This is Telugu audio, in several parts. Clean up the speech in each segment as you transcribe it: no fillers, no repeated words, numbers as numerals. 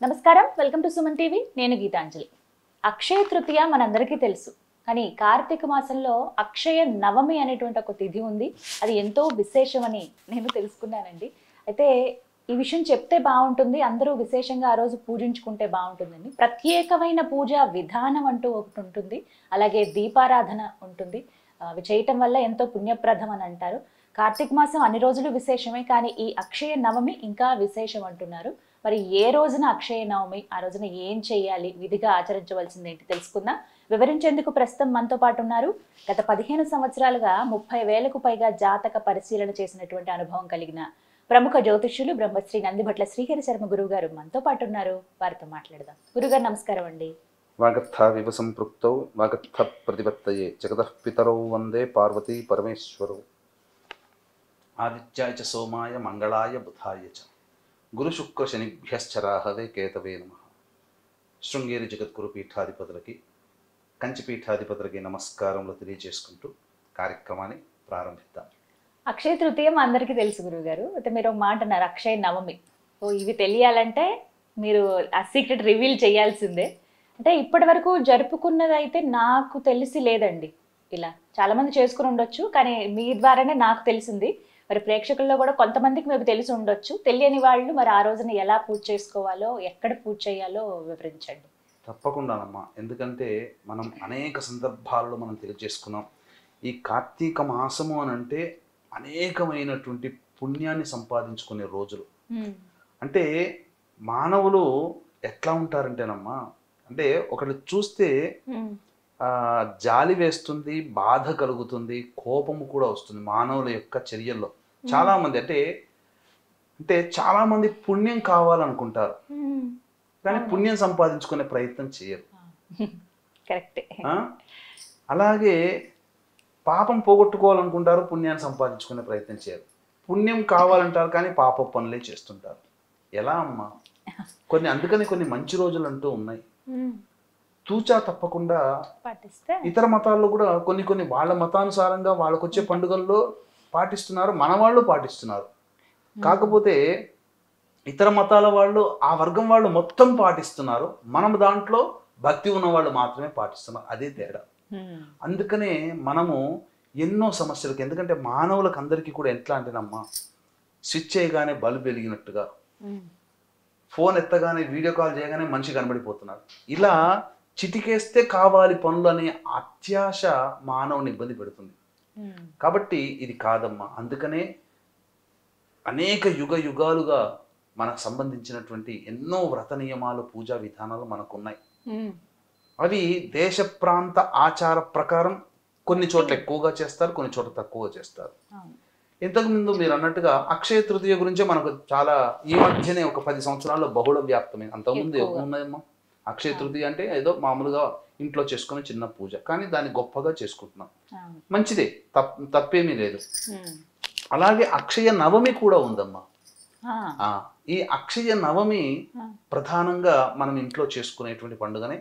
నమస్కారం, వెల్కమ్ టు సుమన్ టీవీ. నేను గీతాంజలి. అక్షయ తృతీయ మనందరికీ తెలుసు, కానీ కార్తీక మాసంలో అక్షయ నవమి అనేటువంటి ఒక తిథి ఉంది. అది ఎంతో విశేషమని నేను తెలుసుకున్నానండి. అయితే ఈ విషయం చెప్తే బాగుంటుంది, అందరూ విశేషంగా ఆ రోజు పూజించుకుంటే బాగుంటుందండి. ప్రత్యేకమైన పూజా విధానం అంటూ ఒకటి ఉంటుంది, అలాగే దీపారాధన ఉంటుంది. అవి చేయటం వల్ల ఎంతో పుణ్యప్రదం అని అంటారు. కార్తీక మాసం అన్ని రోజులు విశేషమే, కానీ ఈ అక్షయ నవమి ఇంకా విశేషం అంటున్నారు. మరి ఏ రోజున అక్షయ నవమి, ఆ రోజున ఏం చేయాలి, విధిగా ఆచరించవలసింది ఏంటి తెలుసుకుందాం. వివరించేందుకు ప్రస్తుతం మనతో పాటు ఉన్నారు. గత 15 సంవత్సరాలుగా 30,000కు పైగా జాతక పరిశీలన చేసినటువంటి అనుభవం కలిగిన ప్రముఖ జ్యోతిష్యులు బ్రహ్మశ్రీ నందిభట్ల శ్రీహరి శర్మ గురువు గారు మనతో పాటు ఉన్నారు. వారితో మాట్లాడదాం. గురుగారు నమస్కారం అండి. వాగర్థ వివ సంపృక్తౌ వాగర్థ ప్రతిపత్తయే జగతః పితరౌ వందే పార్వతీ పరమేశ్వరౌ. ఆదిత్యాయ చ సోమాయ మంగళాయ బుధాయ చ గురు శుక్ర శనిభ్యశ్చ రాహవే కేతవే నమః. శృంగేరి జగద్గురు పీఠాధిపతులకి, కంచి పీఠాధిపతులకి నమస్కారములు తెలియజేసుకుంటూ కార్యక్రమాన్ని ప్రారంభిద్దాం. అక్షయ తృతీయం అందరికీ తెలుసు గురువు. అయితే మీరు ఒక మాట అన్నారు, అక్షయ నవమి. ఇవి తెలియాలంటే మీరు ఆ సీక్రెట్ రివీల్ చేయాల్సిందే. అంటే ఇప్పటి వరకు జరుపుకున్నది అయితే నాకు తెలిసి లేదండి. ఇలా చాలా మంది చేసుకుని ఉండొచ్చు, కానీ మీ ద్వారానే నాకు తెలిసింది. మరి ప్రేక్షకుల్లో కూడా కొంతమందికి మీకు తెలిసి ఉండొచ్చు. తెలియని వాళ్ళు మరి ఆ రోజున ఎలా పూజ చేసుకోవాలో, ఎక్కడ పూజ చేయాలో వివరించండి. తప్పకుండానమ్మా, ఎందుకంటే మనం అనేక సందర్భాల్లో మనం తెలియజేసుకున్నాం. ఈ కార్తీక మాసము అని అంటే అనేకమైనటువంటి పుణ్యాన్ని సంపాదించుకునే రోజులు. అంటే మానవులు ఎట్లా ఉంటారంటేనమ్మా, అంటే ఒకటి చూస్తే జాలి వేస్తుంది, బాధ కలుగుతుంది, కోపము కూడా వస్తుంది మానవుల యొక్క చర్యల్లో. చాలా మంది అంటే చాలా మంది పుణ్యం కావాలనుకుంటారు, కానీ పుణ్యం సంపాదించుకునే ప్రయత్నం చేయరు. కరెక్టే. అలాగే పాపం పోగొట్టుకోవాలనుకుంటారు, పుణ్యాన్ని సంపాదించుకునే ప్రయత్నం చేయరు. పుణ్యం కావాలంటారు, కానీ పాప పనులే చేస్తుంటారు. ఎలా అమ్మా? అందుకని కొన్ని మంచి రోజులు అంటూ ఉన్నాయి. తూచా తప్పకుండా పాటిస్తే ఇతర మతాల్లో కూడా కొన్ని వాళ్ళ మతానుసారంగా వాళ్ళకు వచ్చే పండుగల్లో పాటిస్తున్నారు, మన వాళ్ళు పాటిస్తున్నారు. కాకపోతే ఇతర మతాల వాళ్ళు, ఆ వర్గం వాళ్ళు మొత్తం పాటిస్తున్నారు, మనం దాంట్లో భక్తి ఉన్న వాళ్ళు మాత్రమే పాటిస్తున్నారు. అదే తేడా. అందుకనే మనము ఎన్నో సమస్యలకు, ఎందుకంటే మానవులకు అందరికీ కూడా ఎట్లా అంటేనమ్మా, స్విచ్ చేయగానే బల్బ్ వెలిగినట్టుగా, ఫోన్ ఎత్తగానే వీడియో కాల్ చేయగానే మనిషి కనబడిపోతున్నారు. ఇలా చిటికేస్తే కావాలి పనులు అనే అత్యాశ మానవుని ఇబ్బంది పెడుతుంది. కాబట్టి ఇది కాదమ్మా. అందుకనే అనేక యుగాలుగా మనకు సంబంధించినటువంటి ఎన్నో వ్రత నియమాలు, పూజా విధానాలు మనకు ఉన్నాయి. అవి దేశ ప్రాంత ఆచార ప్రకారం కొన్ని చోట్ల ఎక్కువగా చేస్తారు, కొన్ని చోట్ల తక్కువగా చేస్తారు. ఇంతకుముందు మీరు అన్నట్టుగా అక్షయ తృతీయ గురించే మనకు చాలా ఈ మధ్యనే ఒక 10 సంవత్సరాల్లో బహుళ వ్యాప్తమైంది. అంతకుముందు ఏమున్నాయమ్మా? అక్షయ తృతీయ అంటే ఏదో మామూలుగా ఇంట్లో చేసుకునే చిన్న పూజ, కానీ దాన్ని గొప్పగా చేసుకుంటున్నాం. మంచిదే, తప్పేమీ లేదు. అలాగే అక్షయ నవమి కూడా ఉందమ్మా. ఈ అక్షయ నవమి ప్రధానంగా మనం ఇంట్లో చేసుకునేటువంటి పండుగనే.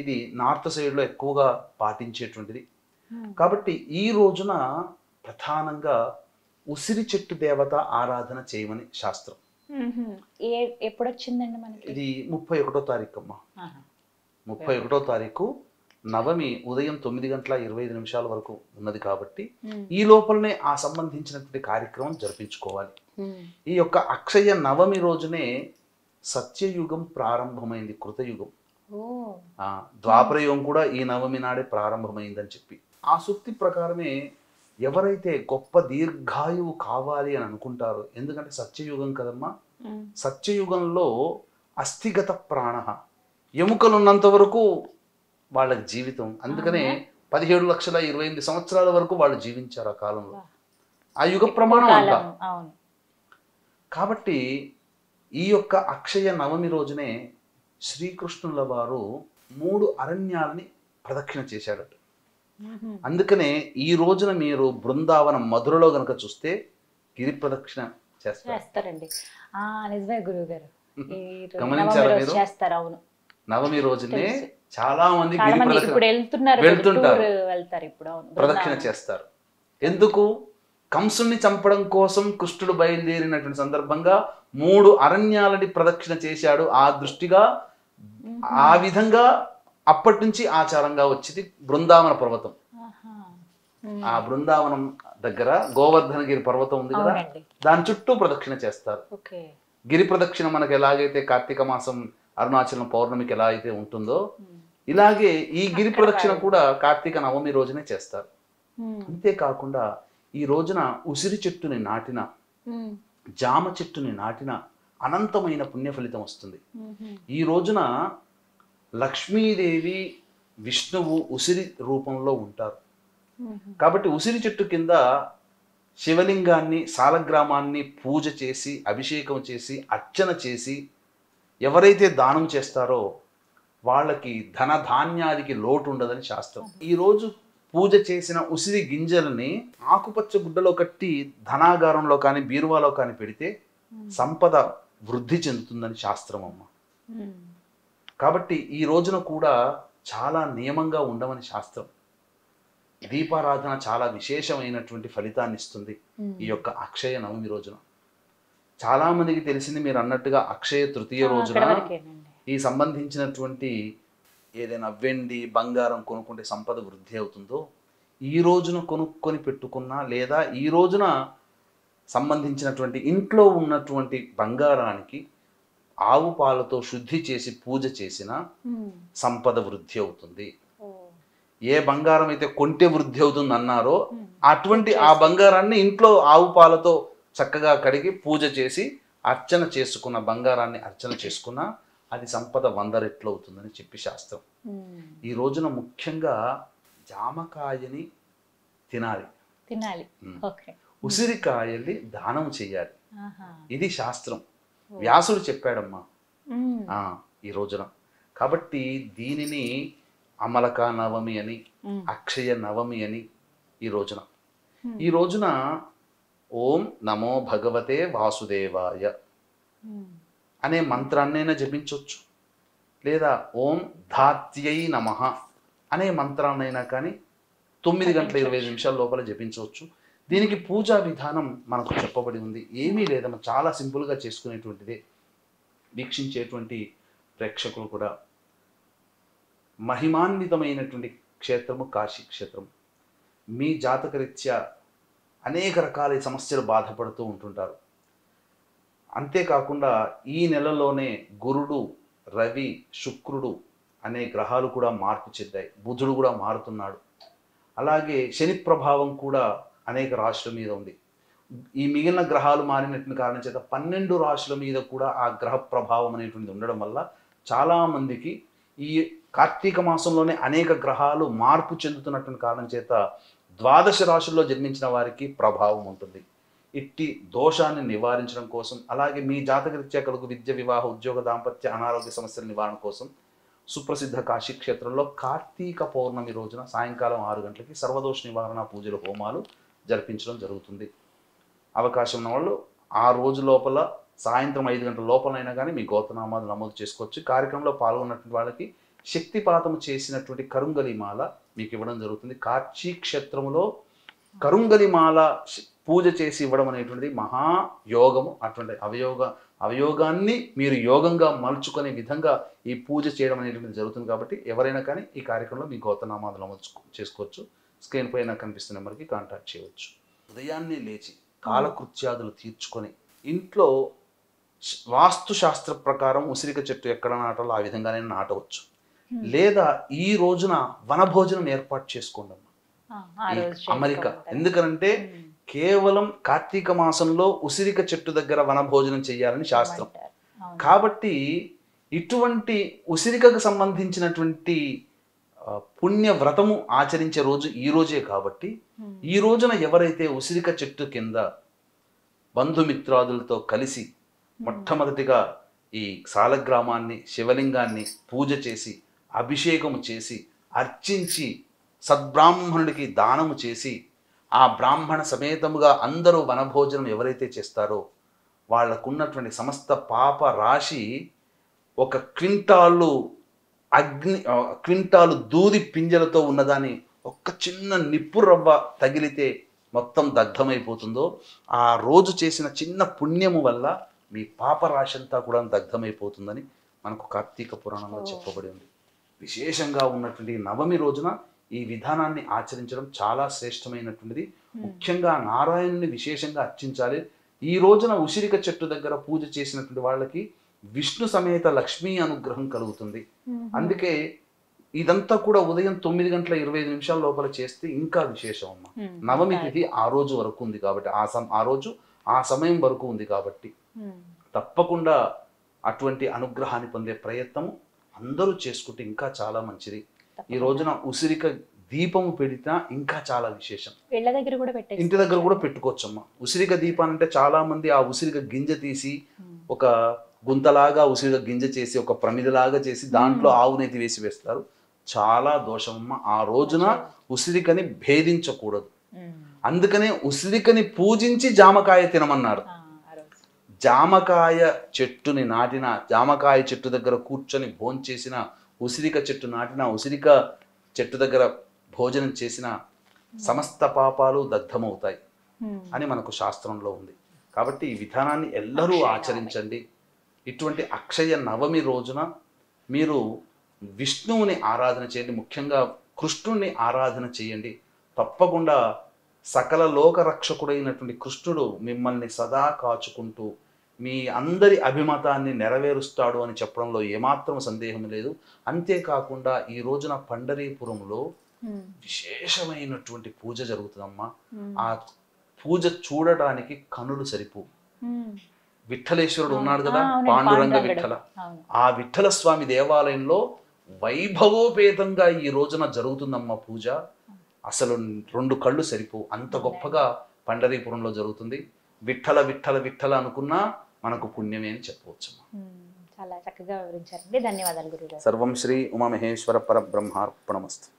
ఇది నార్త్ సైడ్ లో ఎక్కువగా పాటించేటువంటిది. కాబట్టి ఈ రోజున ప్రధానంగా ఉసిరి చెట్టు దేవత ఆరాధన చేయమని శాస్త్రం. ఎప్పుడు వచ్చిందండి మనకి? ఇది 31వ తారీఖు అమ్మా. 31వ తారీఖు నవమి ఉదయం 9:25 వరకు ఉన్నది. కాబట్టి ఈ లోపలనే ఆ సంబంధించినటువంటి కార్యక్రమం జరిపించుకోవాలి. ఈ యొక్క అక్షయ నవమి రోజునే సత్యయుగం ప్రారంభమైంది, కృతయుగం. ద్వాపరయుగం కూడా ఈ నవమి నాడే ప్రారంభమైందని చెప్పి ఆ సూక్తి ప్రకారమే ఎవరైతే గొప్ప దీర్ఘాయువు కావాలి అని అనుకుంటారో, ఎందుకంటే సత్యయుగం కదమ్మా. సత్యయుగంలో అస్థిగత ప్రాణ, ఎముకలు ఉన్నంత వరకు వాళ్ళ జీవితం. అందుకనే 17,28,000 సంవత్సరాల వరకు వాళ్ళు జీవించారు ఆ కాలంలో. ఆ యుగ ప్రమాణం అంతా. కాబట్టి ఈ యొక్క అక్షయ నవమి రోజునే శ్రీకృష్ణుల వారు 3 అరణ్యాలని ప్రదక్షిణ చేశాడట. అందుకనే ఈ రోజున మీరు బృందావనం మధురలో గనక చూస్తే గిరి ప్రదక్షిణ చేస్తారండి. నిజమే గురువు గారు, గమనించారా మీరు? చేస్తారు. నవమి రోజునే చాలా మంది వెళ్తుంటారు, ప్రదక్షిణ చేస్తారు. ఎందుకు? కంసుని చంపడం కోసం కృష్ణుడు బయలుదేరినటువంటి సందర్భంగా 3 అరణ్యాలని ప్రదక్షిణ చేశాడు. ఆ దృష్టిగా ఆ విధంగా అప్పటి నుంచి ఆచారంగా వచ్చింది బృందావన పర్వతం. ఆ బృందావనం దగ్గర గోవర్ధనగిరి పర్వతం ఉంది కదా, దాని చుట్టూ ప్రదక్షిణ చేస్తారు. గిరి ప్రదక్షిణ మనకు ఎలాగైతే కార్తీక మాసం అరుణాచలం పౌర్ణమికి ఎలా అయితే ఉంటుందో, ఇలాగే ఈ గిరి ప్రదక్షిణ కూడా కార్తీక నవమి రోజునే చేస్తారు. అంతేకాకుండా ఈ రోజున ఉసిరి చెట్టుని నాటిన, జామ చెట్టుని నాటిన అనంతమైన పుణ్య ఫలితం వస్తుంది. ఈ రోజున లక్ష్మీదేవి విష్ణువు ఉసిరి రూపంలో ఉంటారు. కాబట్టి ఉసిరి చెట్టు కింద శివలింగాన్ని, సాలగ్రామాన్ని పూజ చేసి, అభిషేకం చేసి, అర్చన చేసి ఎవరైతే దానం చేస్తారో వాళ్ళకి ధన ధాన్యాదికి లోటు ఉండదని శాస్త్రం. ఈరోజు పూజ చేసిన ఉసిరి గింజలని ఆకుపచ్చ గుడ్డలో కట్టి ధనాగారంలో కానీ బీరువాలో కానీ పెడితే సంపద వృద్ధి చెందుతుందని శాస్త్రం అమ్మ. కాబట్టి ఈ రోజున కూడా చాలా నియమంగా ఉండమని శాస్త్రం. దీపారాధన చాలా విశేషమైనటువంటి ఫలితాన్ని ఇస్తుంది ఈ యొక్క అక్షయ నవమి రోజున. చాలా మందికి తెలిసింది మీరు అన్నట్టుగా అక్షయ తృతీయ రోజున ఈ సంబంధించినటువంటి ఏదైనా వెండి బంగారం కొనుక్కుంటే సంపద వృద్ధి అవుతుందో, ఈ రోజున కొనుక్కొని పెట్టుకున్నా లేదా ఈ రోజున సంబంధించినటువంటి ఇంట్లో ఉన్నటువంటి బంగారానికి ఆవు పాలతో శుద్ధి చేసి పూజ చేసిన సంపద వృద్ధి అవుతుంది. ఏ బంగారం అయితే కొంటే వృద్ధి అవుతుంది అన్నారో అటువంటి ఆ బంగారాన్ని ఇంట్లో ఆవు పాలతో చక్కగా కడిగి పూజ చేసి అర్చన చేసుకున్న బంగారాన్ని అర్చన చేసుకున్నా అది సంపద 100 రెట్లు అవుతుందని చెప్పి శాస్త్రం. ఈ రోజున ముఖ్యంగా జామకాయని తినాలి, ఉసిరికాయల్ని దానం చేయాలి. ఇది శాస్త్రం. వ్యాసుడు చెప్పాడమ్మా ఈ రోజున. కాబట్టి దీనిని అమలక నవమి అని, అక్షయ నవమి అని ఈ రోజున ఓం నమో భగవతే వాసుదేవాయ అనే మంత్రాన్నైనా జపించవచ్చు, లేదా ఓం ధాత్యై నమః అనే మంత్రాన్నైనా కానీ 9:25 లోపల జపించవచ్చు. దీనికి పూజా విధానం మనకు చెప్పబడి ఉంది. ఏమీ లేదమ్మా, చాలా సింపుల్గా చేసుకునేటువంటిదే. వీక్షించేటువంటి ప్రేక్షకులు కూడా మహిమాన్వితమైనటువంటి క్షేత్రము కాశీ క్షేత్రం. మీ జాతకరీత్యా అనేక రకాల సమస్యలు బాధపడుతూ ఉంటుంటారు. అంతేకాకుండా ఈ నెలలోనే గురుడు, రవి, శుక్రుడు అనే గ్రహాలు కూడా మార్పు చెందాయి. బుధుడు కూడా మారుతున్నాడు. అలాగే శని ప్రభావం కూడా అనేక రాశుల మీద ఉంది. ఈ మిగిలిన గ్రహాలు మారినటువంటి కారణం చేత 12 రాశుల మీద కూడా ఆ గ్రహ ప్రభావం అనేటువంటిది ఉండడం వల్ల చాలామందికి ఈ కార్తీక మాసంలోనే అనేక గ్రహాలు మార్పు చెందుతున్నటువంటి కారణం చేత 12 రాశుల్లో జన్మించిన వారికి ప్రభావం ఉంటుంది. ఇట్టి దోషాన్ని నివారించడం కోసం, అలాగే మీ జాతకరీత్యా కలుగు విద్య, వివాహ, ఉద్యోగ, దాంపత్య, అనారోగ్య సమస్యల నివారణ కోసం సుప్రసిద్ధ కాశీ క్షేత్రంలో కార్తీక పౌర్ణమి రోజున సాయంకాలం 6 గంటలకి సర్వదోష నివారణ పూజలు, హోమాలు జరిపించడం జరుగుతుంది. అవకాశం ఉన్న వాళ్ళు ఆ రోజు లోపల సాయంత్రం 5 గంటల లోపలైనా కానీ మీ గోత్రనామాలు నమోదు చేసుకోవచ్చు. కార్యక్రమంలో పాల్గొన్నటువంటి వాళ్ళకి శక్తిపాతం చేసినటువంటి కరుంగలిమాల మీకు ఇవ్వడం జరుగుతుంది. కాశీ క్షేత్రంలో కరుంగలిమాల పూజ చేసి ఇవ్వడం అనేటువంటిది మహాయోగము. అటువంటి అవయోగాన్ని మీరు యోగంగా మలుచుకునే విధంగా ఈ పూజ చేయడం అనేటువంటిది జరుగుతుంది. కాబట్టి ఎవరైనా కానీ ఈ కార్యక్రమంలో మీ గోత్రనామాలు నమోదు చేసుకోవచ్చు. స్క్రీన్ పైన కనిపిస్తున్న నెంబర్కి కాంటాక్ట్ చేయవచ్చు. ఉదయాన్నే లేచి కాలకృత్యాదులు తీర్చుకొని ఇంట్లో వాస్తు శాస్త్ర ప్రకారం ఉసిరిక చెట్టు ఎక్కడ నాటాలో ఆ విధంగానే నాటవచ్చు. లేదా ఈ రోజున వనభోజనం ఏర్పాటు చేసుకోండి అమరిక. ఎందుకనంటే కేవలం కార్తీక మాసంలో ఉసిరిక చెట్టు దగ్గర వనభోజనం చేయాలని శాస్త్రం. కాబట్టి ఇటువంటి ఉసిరికకు సంబంధించినటువంటి పుణ్య వ్రతము ఆచరించే రోజు ఈ రోజే. కాబట్టి ఈ రోజున ఎవరైతే ఉసిరిక చెట్టు కింద బంధుమిత్రాదులతో కలిసి మొట్టమొదటిగా ఈ సాలగ్రామాన్ని, శివలింగాన్ని పూజ చేసి, అభిషేకము చేసి, అర్చించి, సద్బ్రాహ్మణుడికి దానము చేసి, ఆ బ్రాహ్మణ సమేతముగా అందరూ వనభోజనం ఎవరైతే చేస్తారో వాళ్ళకున్నటువంటి సమస్త పాప రాశి 1 క్వింటాలు దూది పింజలతో ఉన్నదాన్ని ఒక్క చిన్న నిప్పు రవ్వ తగిలితే మొత్తం దగ్ధమైపోతుందో, ఆ రోజు చేసిన చిన్న పుణ్యము వల్ల మీ పాపరాశి అంతా కూడా దగ్ధమైపోతుందని మనకు కార్తీక పురాణంలో చెప్పబడి ఉంది. విశేషంగా ఉన్నటువంటి నవమి రోజున ఈ విధానాన్ని ఆచరించడం చాలా శ్రేష్టమైనటువంటిది. ముఖ్యంగా నారాయణుని విశేషంగా అర్చించాలి. ఈ రోజున ఉసిరిక చెట్టు దగ్గర పూజ చేసినటువంటి వాళ్ళకి విష్ణు సమేత లక్ష్మీ అనుగ్రహం కలుగుతుంది. అందుకే ఇదంతా కూడా ఉదయం 9:25 లోపల చేస్తే ఇంకా విశేషం అమ్మ. నవమి తిథి ఆ రోజు వరకు ఉంది కాబట్టి, ఆ రోజు ఆ సమయం వరకు ఉంది కాబట్టి తప్పకుండా అటువంటి అనుగ్రహాన్ని పొందే ప్రయత్నము అందరూ చేసుకుంటే ఇంకా చాలా మంచిది. ఈ రోజున ఉసిరిక దీపము పెడితే ఇంకా చాలా విశేషం. ఇంటి దగ్గర కూడా పెట్టుకోవచ్చమ్మా. ఉసిరిక దీపాన్ని అంటే చాలా మంది ఆ ఉసిరిక గింజ తీసి ఒక గుంతలాగా ఉసిరిక గింజ చేసి ఒక ప్రమిదలాగా చేసి దాంట్లో ఆవు నెత్తి వేసి వేస్తారు. చాలా దోషమమ్మ. ఆ రోజున ఉసిరికని భేదించకూడదు. అందుకనే ఉసిరికని పూజించి జామకాయ తినమన్నారు. జామకాయ చెట్టుని నాటిన, జామకాయ చెట్టు దగ్గర కూర్చొని భోంచేసిన, ఉసిరిక చెట్టు నాటిన, ఉసిరిక చెట్టు దగ్గర భోజనం చేసిన సమస్త పాపాలు దగ్ధమవుతాయి అని మనకు శాస్త్రంలో ఉంది. కాబట్టి ఈ విధానాన్ని ఎల్లరూ ఆచరించండి. ఇటువంటి అక్షయ నవమి రోజున మీరు విష్ణువుని ఆరాధన చేయండి. ముఖ్యంగా కృష్ణుని ఆరాధన చేయండి. తప్పకుండా సకల లోక రక్షకుడైనటువంటి కృష్ణుడు మిమ్మల్ని సదా కాచుకుంటూ మీ అందరి అభిమతాన్ని నెరవేరుస్తాడు అని చెప్పడంలో ఏమాత్రం సందేహం లేదు. అంతేకాకుండా ఈ రోజున పండరీపురంలో విశేషమైనటువంటి పూజ జరుగుతుందమ్మా. ఆ పూజ చూడడానికి కనులు సరిపో. విఠలేశ్వరుడు ఉన్నాడు కదా, పాండురంగ విఠల. ఆ విఠల స్వామి దేవాలయంలో వైభవోపేతంగా ఈ రోజున జరుగుతుందమ్మ పూజ. అసలు 2 కళ్ళు సరిపో, అంత గొప్పగా పండరీపురంలో జరుగుతుంది. విఠల విఠల విఠల అనుకున్నా మనకు పుణ్యమే అని చెప్పవచ్చు. చాలా చక్కగా వివరించారండి. ధన్యవాదాలు గురుగారు. సర్వం శ్రీ ఉమామహేశ్వర పరబ్రహ్మార్పణమస్తు.